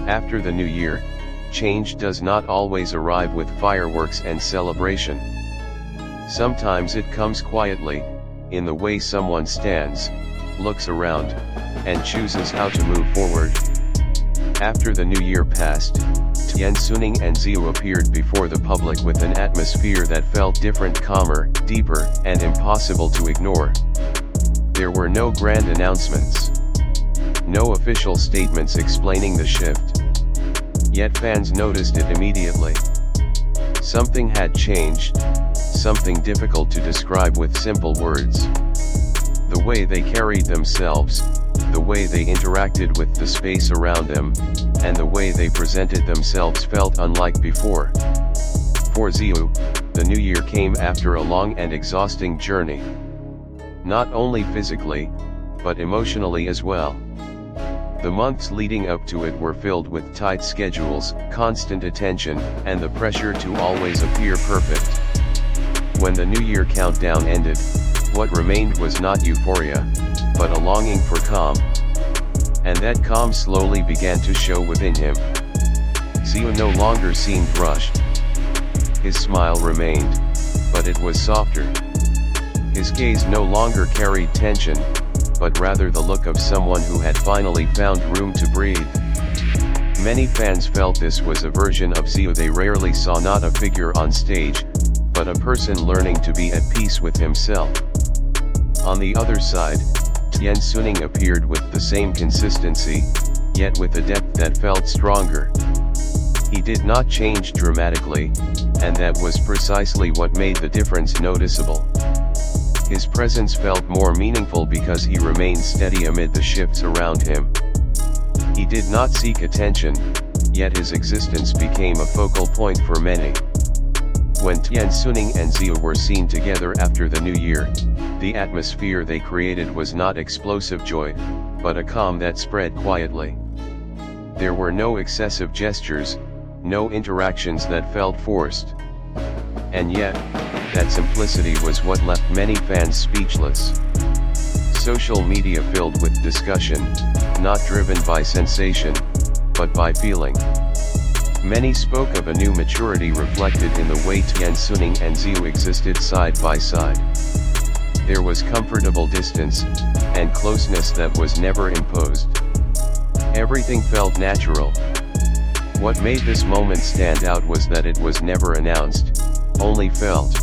After the new year, change does not always arrive with fireworks and celebration. Sometimes it comes quietly, in the way someone stands, looks around, and chooses how to move forward. After the new year passed, Tian Xuning and Ziyu appeared before the public with an atmosphere that felt different, calmer, deeper, and impossible to ignore. There were no grand announcements. No official statements explaining the shift. Yet fans noticed it immediately. Something had changed, something difficult to describe with simple words. The way they carried themselves, the way they interacted with the space around them, and the way they presented themselves felt unlike before. For Ziyu, the new year came after a long and exhausting journey. Not only physically, but emotionally as well. The months leading up to it were filled with tight schedules, constant attention, and the pressure to always appear perfect. When the New Year countdown ended, what remained was not euphoria, but a longing for calm. And that calm slowly began to show within him. Ziyu no longer seemed rushed. His smile remained, but it was softer. His gaze no longer carried tension, but rather the look of someone who had finally found room to breathe. Many fans felt this was a version of Ziyu they rarely saw, not a figure on stage, but a person learning to be at peace with himself. On the other side, Tian Xuning appeared with the same consistency, yet with a depth that felt stronger. He did not change dramatically, and that was precisely what made the difference noticeable. His presence felt more meaningful because he remained steady amid the shifts around him. He did not seek attention, yet his existence became a focal point for many. When Tian Xuning and Ziyu were seen together after the new year, the atmosphere they created was not explosive joy, but a calm that spread quietly. There were no excessive gestures, no interactions that felt forced. And yet, that simplicity was what left many fans speechless. Social media filled with discussion, not driven by sensation, but by feeling. Many spoke of a new maturity reflected in the way Tian Xuning and Ziyu existed side by side. There was comfortable distance, and closeness that was never imposed. Everything felt natural. What made this moment stand out was that it was never announced, only felt.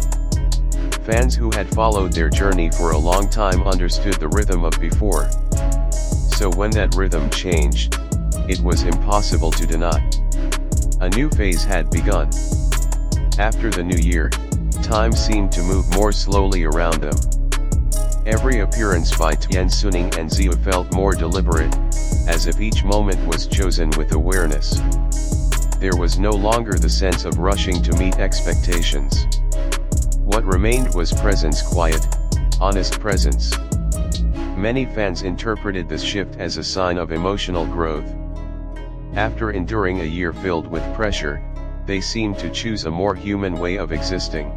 Fans who had followed their journey for a long time understood the rhythm of before. So when that rhythm changed, it was impossible to deny. A new phase had begun. After the new year, time seemed to move more slowly around them. Every appearance by Tian Xuning and Ziyu felt more deliberate, as if each moment was chosen with awareness. There was no longer the sense of rushing to meet expectations. What remained was presence, quiet, honest presence. Many fans interpreted this shift as a sign of emotional growth. After enduring a year filled with pressure, they seemed to choose a more human way of existing.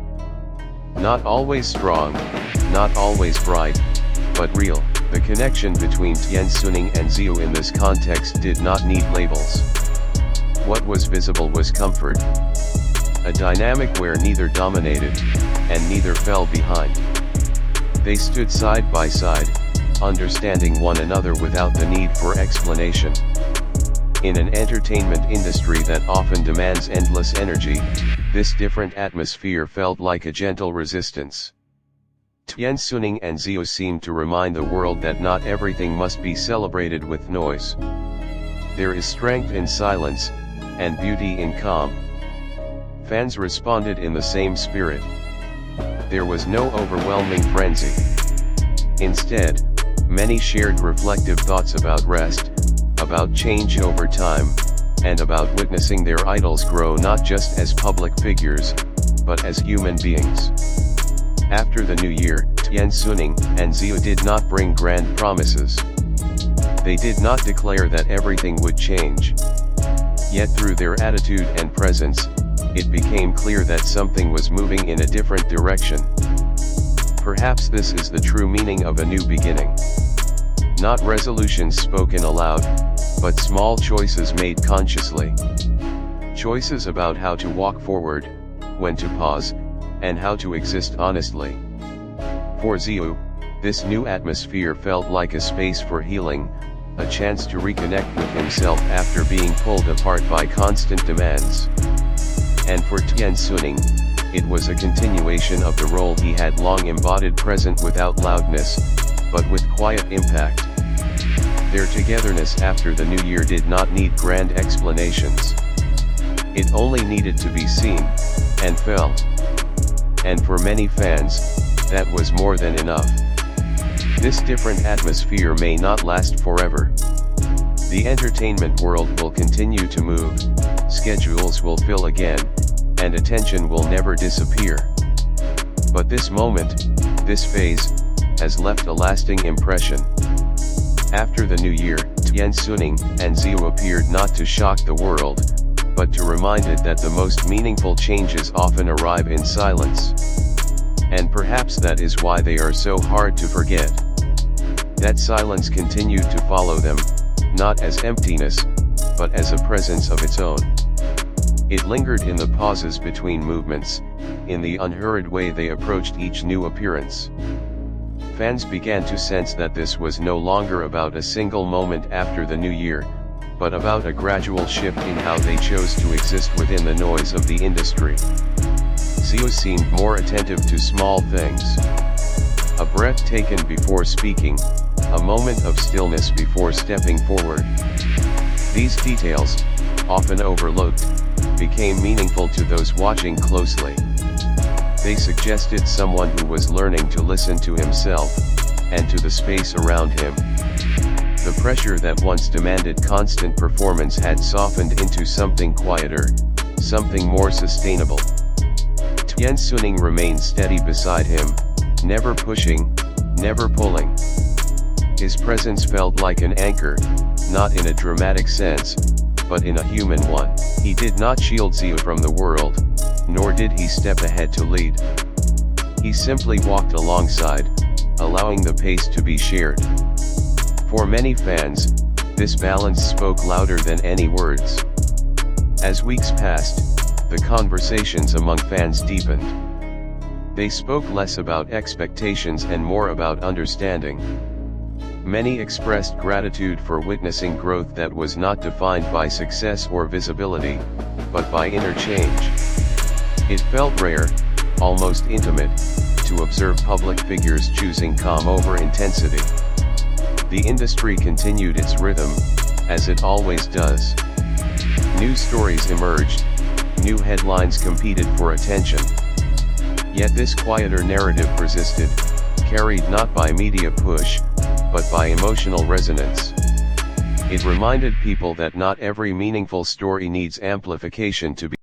Not always strong, not always bright, but real. The connection between Tian Xuning and Ziyu in this context did not need labels. What was visible was comfort. A dynamic where neither dominated, and neither fell behind. They stood side by side, understanding one another without the need for explanation. In an entertainment industry that often demands endless energy, this different atmosphere felt like a gentle resistance. Tian Xuning and Ziyu seemed to remind the world that not everything must be celebrated with noise. There is strength in silence, and beauty in calm. Fans responded in the same spirit. There was no overwhelming frenzy. Instead, many shared reflective thoughts about rest, about change over time, and about witnessing their idols grow not just as public figures, but as human beings. After the new year, Tian Xuning and Ziyu did not bring grand promises. They did not declare that everything would change. Yet through their attitude and presence, it became clear that something was moving in a different direction. Perhaps this is the true meaning of a new beginning. Not resolutions spoken aloud, but small choices made consciously. Choices about how to walk forward, when to pause, and how to exist honestly. For Ziyu, this new atmosphere felt like a space for healing, a chance to reconnect with himself after being pulled apart by constant demands. And for Tian Xuning, it was a continuation of the role he had long embodied, present without loudness, but with quiet impact. Their togetherness after the new year did not need grand explanations. It only needed to be seen, and felt. And for many fans, that was more than enough. This different atmosphere may not last forever. The entertainment world will continue to move, schedules will fill again, and attention will never disappear. But this moment, this phase, has left a lasting impression. After the new year, Tian Xuning and Ziyu appeared not to shock the world, but to remind it that the most meaningful changes often arrive in silence. And perhaps that is why they are so hard to forget. That silence continued to follow them, not as emptiness, but as a presence of its own. It lingered in the pauses between movements, in the unhurried way they approached each new appearance. Fans began to sense that this was no longer about a single moment after the new year, but about a gradual shift in how they chose to exist within the noise of the industry. Ziyu seemed more attentive to small things. A breath taken before speaking, a moment of stillness before stepping forward. These details, often overlooked, became meaningful to those watching closely. They suggested someone who was learning to listen to himself, and to the space around him. The pressure that once demanded constant performance had softened into something quieter, something more sustainable. Tian Xuning remained steady beside him, never pushing, never pulling. His presence felt like an anchor, not in a dramatic sense, but in a human one. He did not shield Ziyu from the world, nor did he step ahead to lead. He simply walked alongside, allowing the pace to be shared. For many fans, this balance spoke louder than any words. As weeks passed, the conversations among fans deepened. They spoke less about expectations and more about understanding. Many expressed gratitude for witnessing growth that was not defined by success or visibility, but by inner change. It felt rare, almost intimate, to observe public figures choosing calm over intensity. The industry continued its rhythm, as it always does. New stories emerged, new headlines competed for attention. Yet this quieter narrative persisted, carried not by media push, but by emotional resonance. It reminded people that not every meaningful story needs amplification to be